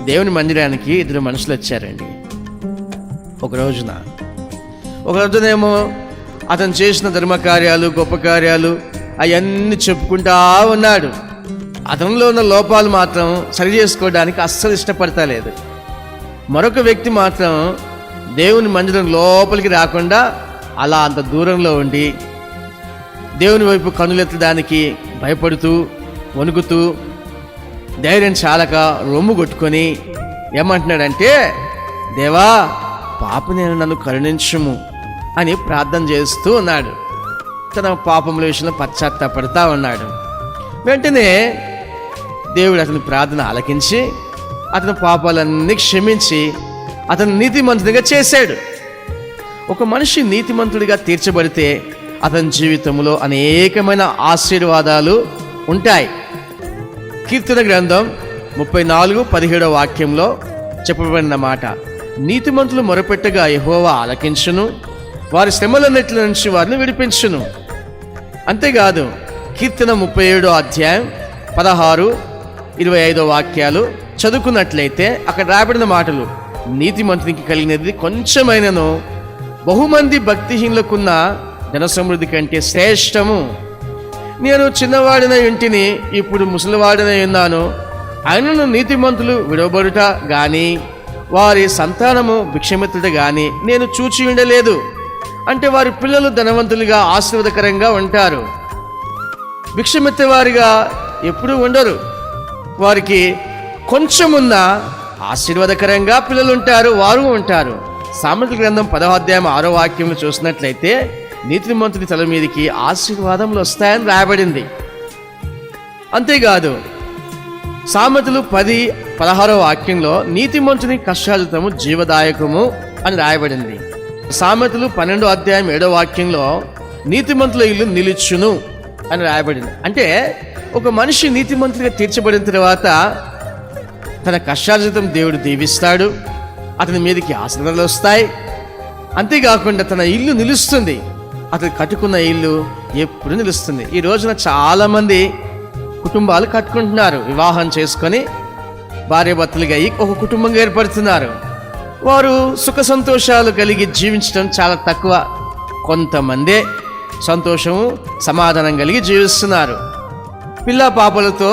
దేవుని మందిరానికి 2 మనుషులు వచ్చారండి. ఒక రోజునేమో అతను చేసిన ధర్మకార్యాలు, గొప్ప కార్యాలు అవన్నీ చెప్పుకుంటా ఉన్నాడు. అతనిలో ఉన్న లోపాలు మాత్రం సరి చేసుకోవడానికి అస్సలు ఇష్టపడతలేదు. మరొక వ్యక్తి మాత్రం దేవుని మందిరం లోపలికి రాకుండా అలా అంత దూరంలో ఉండి దేవుని వైపు కన్నులెత్తడానికి భయపడుతూ, వణుకుతూ, ధైర్యం చాలక రొమ్ము కొట్టుకొని ఏమంటున్నాడంటే, దేవా పాపని నన్ను కరుణించుము అని ప్రార్థన చేస్తూ ఉన్నాడు. తన పాపముల విషయంలో పశ్చాత్తాపడతా ఉన్నాడు. వెంటనే దేవుడు అతని ప్రార్థన ఆలకించి అతని పాపాలన్నీ క్షమించి అతను నీతిమంతుడిగా చేశాడు. ఒక మనిషి నీతిమంతుడిగా తీర్చబడితే అతని జీవితంలో అనేకమైన ఆశీర్వాదాలు ఉంటాయి. కీర్తన గ్రంథం 34:17 వాక్యంలో చెప్పబడిన మాట, నీతిమంతులు మొరపెట్టగా యెహోవా ఆలకించును, వారి శ్రమలన్నిటి నుంచి వారిని విడిపించును. అంతేకాదు కీర్తన 37:16-25 వాక్యాలు చదువుకున్నట్లయితే అక్కడ రాబడిన మాటలు, నీతిమంతునికి కలిగినది కొంచెమైనను బహుమంది భక్తిహీనులకున్న ధన సమృద్ధి కంటే శ్రేష్టము. నేను చిన్నవాడిన ఇంటిని ఇప్పుడు ముసలివాడినై ఉన్నాను, ఆయనను నీతిమంతులు విడవబడుట గాని వారి సంతానము భిక్షమెత్తుట గాని నేను చూచి ఉండలేదు. అంటే వారి పిల్లలు ధనవంతులుగా ఆశీర్వాదకరంగా ఉంటారు, భిక్షమెత్తేవారిగా ఎప్పుడూ ఉండరు. వారికి కొంచెమున్న ఆశీర్వాదకరంగా పిల్లలు ఉంటారు, వారు ఉంటారు. సామెతల గ్రంథం 10:6 వాక్యంలో చూసినట్లయితే నీతిమంతుడి తల మీదకి ఆశీర్వాదములు వస్తాయని రాయబడింది. అంతేకాదు సామెతలు 10:16 వాక్యంలో నీతిమంతుని కష్టార్జితము జీవదాయకము అని రాయబడింది. సామెతలు 12:7 వాక్యంలో నీతిమంతుల ఇల్లు నిలుచును అని రాయబడింది. అంటే ఒక మనిషి నీతిమంతుడిగా తీర్చబడిన తర్వాత తన కష్టార్జితం దేవుడు దీవిస్తాడు, అతని మీదకి ఆశీర్వాదాలు వస్తాయి. అంతేకాకుండా తన ఇల్లు నిలుస్తుంది, అతను కట్టుకున్న ఇల్లు ఎప్పుడు నిలుస్తుంది. ఈ రోజున చాలామంది కుటుంబాలు కట్టుకుంటున్నారు, వివాహం చేసుకొని భార్యాభర్తలుగా అయ్యి ఒక కుటుంబంగా ఏర్పడుతున్నారు. వారు సుఖ సంతోషాలు కలిగి జీవించడం చాలా తక్కువ. కొంతమందే సంతోషము, సమాధానం కలిగి జీవిస్తున్నారు. పిల్ల పాపలతో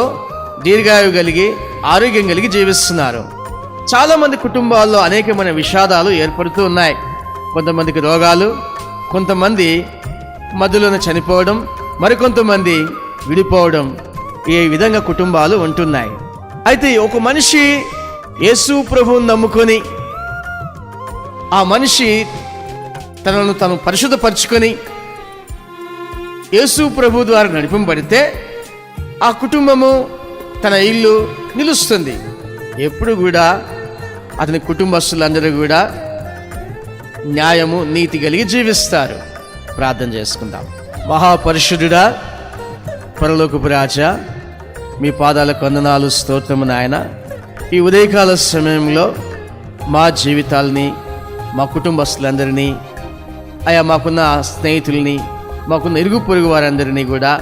దీర్ఘాయువు కలిగి ఆరోగ్యం కలిగి జీవిస్తున్నారు. చాలామంది కుటుంబాల్లో అనేకమైన విషాదాలు ఏర్పడుతూ ఉన్నాయి. కొంతమందికి రోగాలు, కొంతమంది మధ్యలోనే చనిపోవడం, మరికొంతమంది విడిపోవడం, ఈ విధంగా కుటుంబాలు ఉంటున్నాయి. అయితే ఒక మనిషి యేసు ప్రభువుని నమ్ముకొని ఆ మనిషి తనను తాను పరిశుద్ధపరచుకొని యేసు ప్రభు ద్వారా నడిపింపబడితే ఆ కుటుంబము, తన ఇల్లు నిలుస్తుంది. ఎప్పుడు కూడా అతని కుటుంబస్తులందరూ కూడా న్యాయము, నీతి కలిగి జీవిస్తారు. ప్రార్థన చేసుకుందాం. మహాపరిశుద్ధుడా, పరలోకపు రాజా, మీ పాదాలకు వందనాలు, స్తోత్రము నాయన. ఈ ఉదయకాల సమయంలో మా జీవితాలని, మా కుటుంబస్తులందరినీ, మాకున్న స్నేహితుల్ని, మాకున్న ఇరుగు పొరుగు వారందరినీ కూడా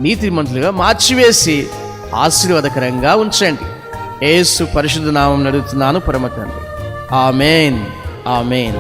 నీతిమంతులుగా మార్చివేసి ఆశీర్వాదకరంగా ఉంచండి. యేసు పరిశుద్ధ నామం అడుగుతున్నాను పరమ తండ్రి. ఆమేన్, ఆమేన్.